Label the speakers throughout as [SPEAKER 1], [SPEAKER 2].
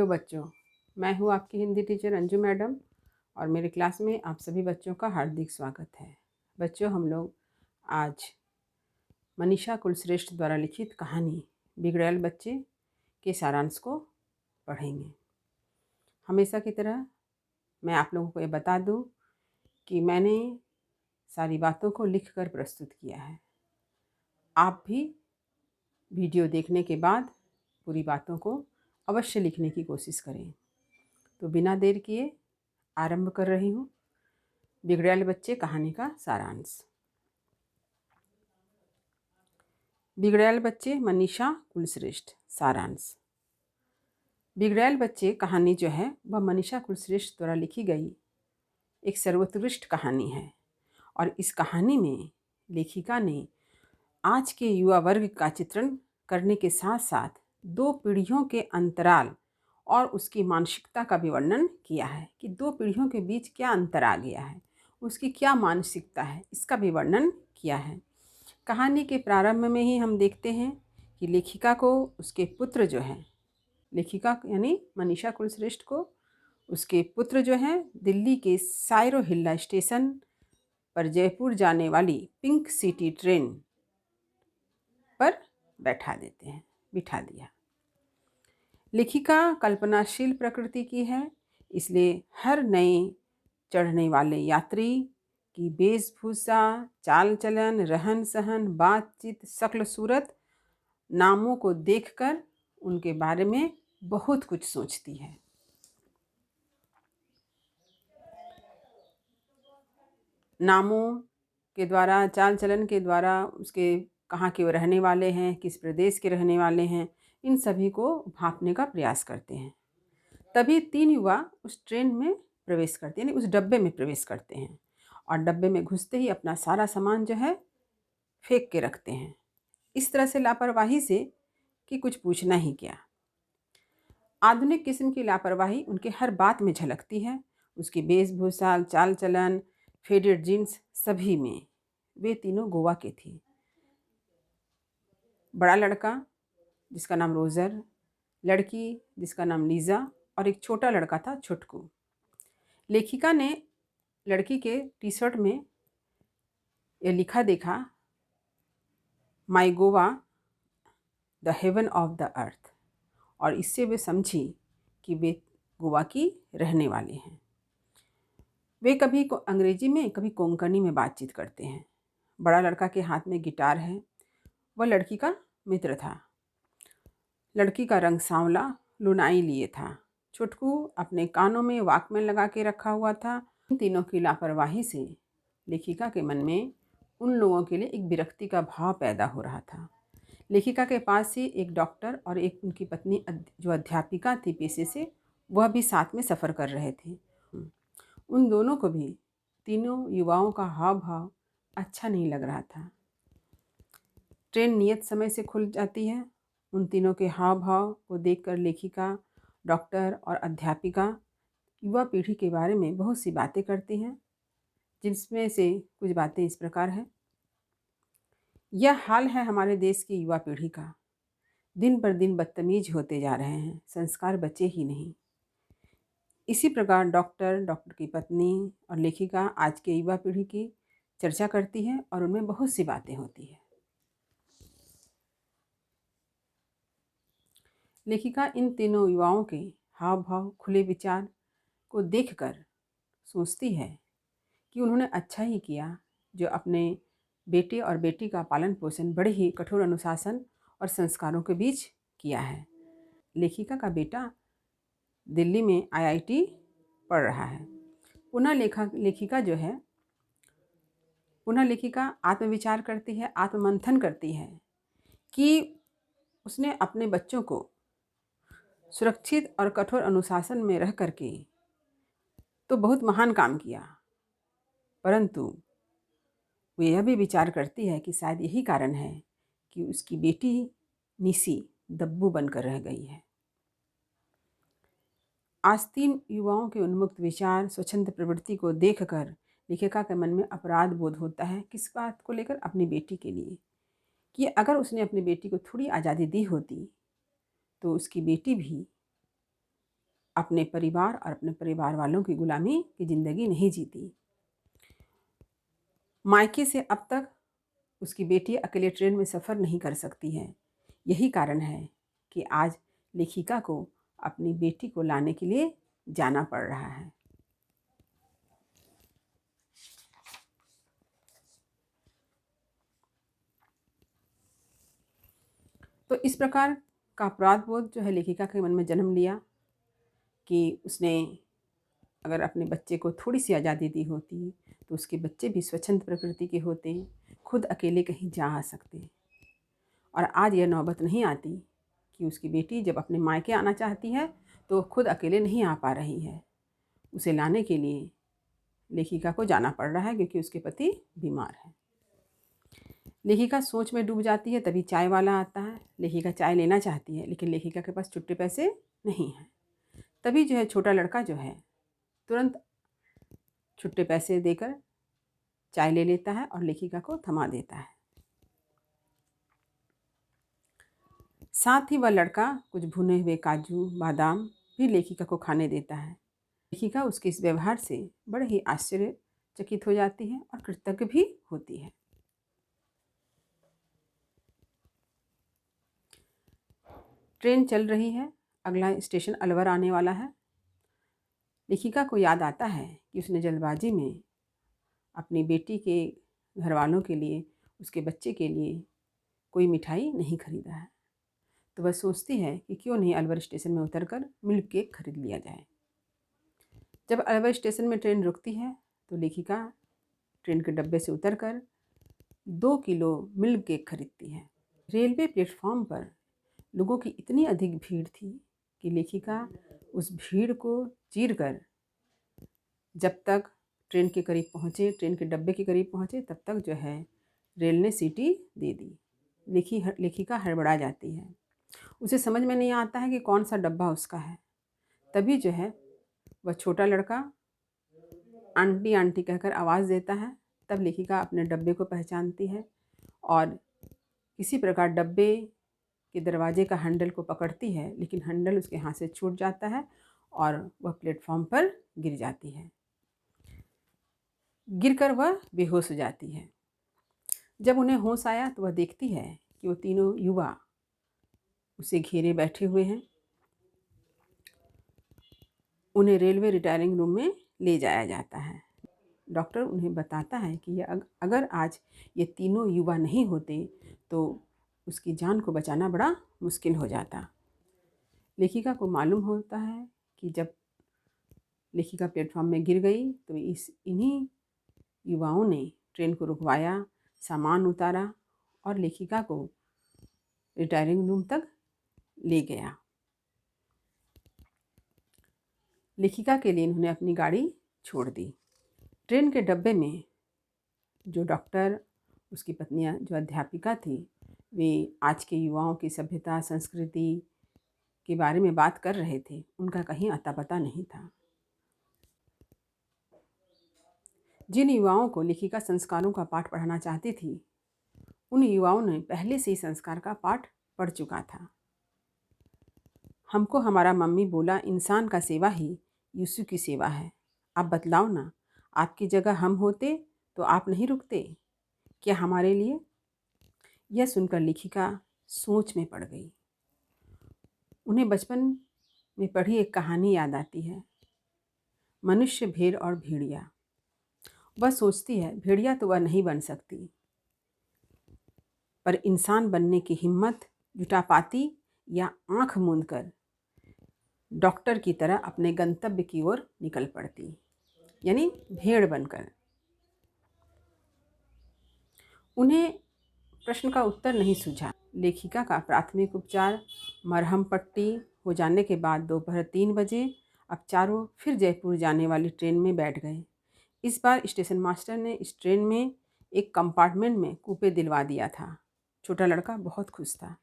[SPEAKER 1] बच्चों, मैं हूँ आपकी हिंदी टीचर अंजू मैडम और मेरे क्लास में आप सभी बच्चों का हार्दिक स्वागत है। बच्चों, हम लोग आज मनीषा कुलश्रेष्ठ द्वारा लिखित कहानी बिगड़ैल बच्चे के सारांश को पढ़ेंगे। हमेशा की तरह मैं आप लोगों को ये बता दूँ कि मैंने सारी बातों को लिखकर प्रस्तुत किया है। आप भी वीडियो देखने के बाद पूरी बातों को अवश्य लिखने की कोशिश करें। तो बिना देर किए आरंभ कर रही हूँ बिगड़ैल बच्चे कहानी का सारांश। बिगड़ैल बच्चे मनीषा कुलश्रेष्ठ। सारांश। बिगड़ैल बच्चे कहानी जो है वह मनीषा कुलश्रेष्ठ द्वारा लिखी गई एक सर्वोत्कृष्ट कहानी है और इस कहानी में लेखिका ने आज के युवा वर्ग का चित्रण करने के साथ साथ दो पीढ़ियों के अंतराल और उसकी मानसिकता का भी वर्णन किया है कि दो पीढ़ियों के बीच क्या अंतर आ गया है, उसकी क्या मानसिकता है, इसका भी वर्णन किया है। कहानी के प्रारंभ में ही हम देखते हैं कि लेखिका को उसके पुत्र जो हैं, लेखिका यानी मनीषा कुलश्रेष्ठ को उसके पुत्र जो हैं दिल्ली के सायरो हिल्ला स्टेशन पर जयपुर जाने वाली पिंक सिटी ट्रेन पर बिठा दिया। लेखिका कल्पनाशील प्रकृति की है, इसलिए हर नए चढ़ने वाले यात्री की वेशभूषा, चाल चलन, रहन सहन, बातचीत, शक्ल सूरत, नामों को देखकर उनके बारे में बहुत कुछ सोचती है। नामों के द्वारा, चाल चलन के द्वारा, उसके कहाँ के रहने वाले हैं, किस प्रदेश के रहने वाले हैं, इन सभी को भांपने का प्रयास करते हैं। तभी तीन युवा उस ट्रेन में प्रवेश करते हैं, यानी उस डब्बे में प्रवेश करते हैं और डब्बे में घुसते ही अपना सारा सामान जो है फेंक के रखते हैं, इस तरह से लापरवाही से कि कुछ पूछना ही क्या। आधुनिक किस्म की लापरवाही उनके हर बात में झलकती है, उसकी वेशभूषा, चाल चलन, फेडेड जीन्स, सभी में। वे तीनों गोवा के थे। बड़ा लड़का जिसका नाम रोजर, लड़की जिसका नाम लीजा और एक छोटा लड़का था छुटकू। लेखिका ने लड़की के टी शर्ट में यह लिखा देखा, my Goa the heaven of the earth, और इससे वे समझी कि वे गोवा की रहने वाले हैं। वे कभी अंग्रेजी में कभी कोंकणी में बातचीत करते हैं। बड़ा लड़का के हाथ में गिटार है, वह लड़की का मित्र था। लड़की का रंग सांवला, लुनाई लिए था। छुटकू अपने कानों में वॉकमैन लगा के रखा हुआ था। इन तीनों की लापरवाही से लेखिका के मन में उन लोगों के लिए एक विरक्ति का भाव पैदा हो रहा था। लेखिका के पास ही एक डॉक्टर और एक उनकी पत्नी जो अध्यापिका थी पेशे से, वह भी साथ में सफ़र कर रहे थे। उन दोनों को भी तीनों युवाओं का हाव भाव अच्छा नहीं लग रहा था। ट्रेन नियत समय से खुल जाती है। उन तीनों के हाव भाव को देखकर लेखिका, डॉक्टर और अध्यापिका युवा पीढ़ी के बारे में बहुत सी बातें करती हैं, जिसमें से कुछ बातें इस प्रकार हैं। यह हाल है हमारे देश की युवा पीढ़ी का। दिन पर दिन बदतमीज होते जा रहे हैं, संस्कार बचे ही नहीं। इसी प्रकार डॉक्टर की पत्नी और लेखिका आज के युवा पीढ़ी की चर्चा करती है और उनमें बहुत सी बातें होती है। लेखिका इन तीनों युवाओं के हाव भाव, खुले विचार को देखकर सोचती है कि उन्होंने अच्छा ही किया जो अपने बेटे और बेटी का पालन पोषण बड़े ही कठोर अनुशासन और संस्कारों के बीच किया है। लेखिका का बेटा दिल्ली में IIT पढ़ रहा है। पुनः लेखिका आत्मविचार करती है, आत्ममंथन करती है कि उसने अपने बच्चों को सुरक्षित और कठोर अनुशासन में रह करके तो बहुत महान काम किया, परंतु वो यह भी विचार करती है कि शायद यही कारण है कि उसकी बेटी निसी दब्बू बनकर रह गई है। आस्तीन युवाओं के उन्मुक्त विचार, स्वच्छंद प्रवृत्ति को देखकर लेखिका के मन में अपराध बोध होता है। किस बात को लेकर? अपनी बेटी के लिए, कि अगर उसने अपनी बेटी को थोड़ी आज़ादी दी होती तो उसकी बेटी भी अपने परिवार और अपने परिवार वालों की गुलामी की ज़िंदगी नहीं जीती। मायके से अब तक उसकी बेटी अकेले ट्रेन में सफ़र नहीं कर सकती है। यही कारण है कि आज लेखिका को अपनी बेटी को लाने के लिए जाना पड़ रहा है। तो इस प्रकार का अपराध बोध जो है लेखिका के मन में जन्म लिया कि उसने अगर अपने बच्चे को थोड़ी सी आज़ादी दी होती तो उसके बच्चे भी स्वच्छंद प्रकृति के होते, खुद अकेले कहीं जा आ सकते। और आज यह नौबत नहीं आती कि उसकी बेटी जब अपने मायके आना चाहती है तो खुद अकेले नहीं आ पा रही है। उसे लाने के लिए लेखिका को जाना पड़ रहा है क्योंकि उसके पति बीमार हैं। लेखिका सोच में डूब जाती है, तभी चाय वाला आता है। लेखिका चाय लेना चाहती है लेकिन लेखिका के पास छुट्टे पैसे नहीं हैं। तभी जो है छोटा लड़का जो है तुरंत छुट्टे पैसे देकर चाय ले लेता है और लेखिका को थमा देता है। साथ ही वह लड़का कुछ भुने हुए काजू बादाम भी लेखिका को खाने देता है। लेखिका उसके इस व्यवहार से बड़े ही आश्चर्यचकित हो जाती है और कृतज्ञ भी होती है। ट्रेन चल रही है, अगला स्टेशन अलवर आने वाला है। लेखिका को याद आता है कि उसने जल्दबाजी में अपनी बेटी के घर वालों के लिए, उसके बच्चे के लिए कोई मिठाई नहीं खरीदा है। तो वह सोचती है कि क्यों नहीं अलवर स्टेशन में उतरकर मिल्क केक खरीद लिया जाए। जब अलवर स्टेशन में ट्रेन रुकती है तो लेखिका ट्रेन के डब्बे से उतरकर 2 किलो मिल्क केक खरीदती है। रेलवे प्लेटफॉर्म पर लोगों की इतनी अधिक भीड़ थी कि लेखिका उस भीड़ को चीरकर जब तक ट्रेन के करीब पहुँचे, ट्रेन के डब्बे के करीब पहुँचे, तब तक जो है रेल ने सीटी दे दी। लेखिका हड़बड़ा जाती है। उसे समझ में नहीं आता है कि कौन सा डब्बा उसका है। तभी जो है वह छोटा लड़का आंटी आंटी कहकर आवाज़ देता है। तब लेखिका अपने डब्बे को पहचानती है और किसी प्रकार डब्बे के दरवाजे का हैंडल को पकड़ती है, लेकिन हैंडल उसके हाथ से छूट जाता है और वह प्लेटफॉर्म पर गिर जाती है। गिरकर वह बेहोश हो जाती है। जब उन्हें होश आया तो वह देखती है कि वो तीनों युवा उसे घेरे बैठे हुए हैं। उन्हें रेलवे रिटायरिंग रूम में ले जाया जाता है। डॉक्टर उन्हें बताता है कि अगर आज ये तीनों युवा नहीं होते तो उसकी जान को बचाना बड़ा मुश्किल हो जाता। लेखिका को मालूम होता है कि जब लेखिका प्लेटफॉर्म में गिर गई तो इन्हीं युवाओं ने ट्रेन को रुकवाया, सामान उतारा और लेखिका को रिटायरिंग रूम तक ले गया। लेखिका के लिए इन्होंने अपनी गाड़ी छोड़ दी। ट्रेन के डब्बे में जो डॉक्टर, उसकी पत्नियां जो अध्यापिका थी, वे आज के युवाओं की सभ्यता संस्कृति के बारे में बात कर रहे थे। उनका कहीं अता पता नहीं था। जिन युवाओं को लेखिका संस्कारों का पाठ पढ़ाना चाहती थी, उन युवाओं ने पहले से ही संस्कार का पाठ पढ़ चुका था। हमको हमारा मम्मी बोला, इंसान का सेवा ही यीशु की सेवा है। आप बतलाओ ना, आपकी जगह हम होते तो आप नहीं रुकते क्या हमारे लिए? यह सुनकर लेखिका सोच में पड़ गई। उन्हें बचपन में पढ़ी एक कहानी याद आती है, मनुष्य, भेड़ और भेड़िया। वह सोचती है भेड़िया तो वह नहीं बन सकती, पर इंसान बनने की हिम्मत जुटा पाती या आंख मूंद कर डॉक्टर की तरह अपने गंतव्य की ओर निकल पड़ती, यानी भेड़ बनकर। उन्हें प्रश्न का उत्तर नहीं सूझा। लेखिका का प्राथमिक उपचार मरहम पट्टी हो जाने के बाद दोपहर 3 बजे अब चारों फिर जयपुर जाने वाली ट्रेन में बैठ गए। इस बार स्टेशन मास्टर ने इस ट्रेन में एक कंपार्टमेंट में कूपे दिलवा दिया था। छोटा लड़का बहुत खुश था।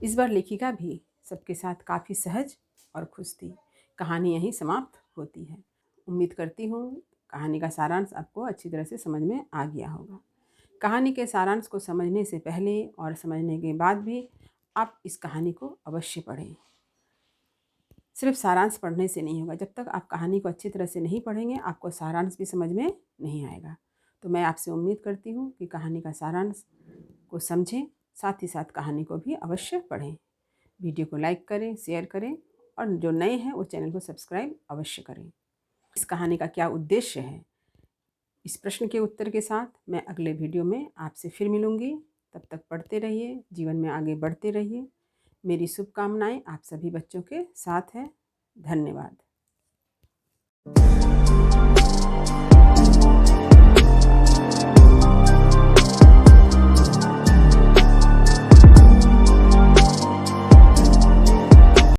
[SPEAKER 1] इस बार लेखिका भी सबके साथ काफ़ी सहज और खुश थी। कहानी यहीं समाप्त होती है। उम्मीद करती हूँ कहानी का सारांश आपको अच्छी तरह से समझ में आ गया होगा। कहानी के सारांश को समझने से पहले और समझने के बाद भी आप इस कहानी को अवश्य पढ़ें। सिर्फ सारांश पढ़ने से नहीं होगा। जब तक आप कहानी को अच्छी तरह से नहीं पढ़ेंगे, आपको सारांश भी समझ में नहीं आएगा। तो मैं आपसे उम्मीद करती हूँ कि कहानी का सारांश को समझें, साथ ही साथ कहानी को भी अवश्य पढ़ें। वीडियो को लाइक करें, शेयर करें और जो नए हैं वो चैनल को सब्सक्राइब अवश्य करें। इस कहानी का क्या उद्देश्य है, इस प्रश्न के उत्तर के साथ मैं अगले वीडियो में आपसे फिर मिलूँगी। तब तक पढ़ते रहिए, जीवन में आगे बढ़ते रहिए। मेरी शुभकामनाएं आप सभी बच्चों के साथ है। धन्यवाद।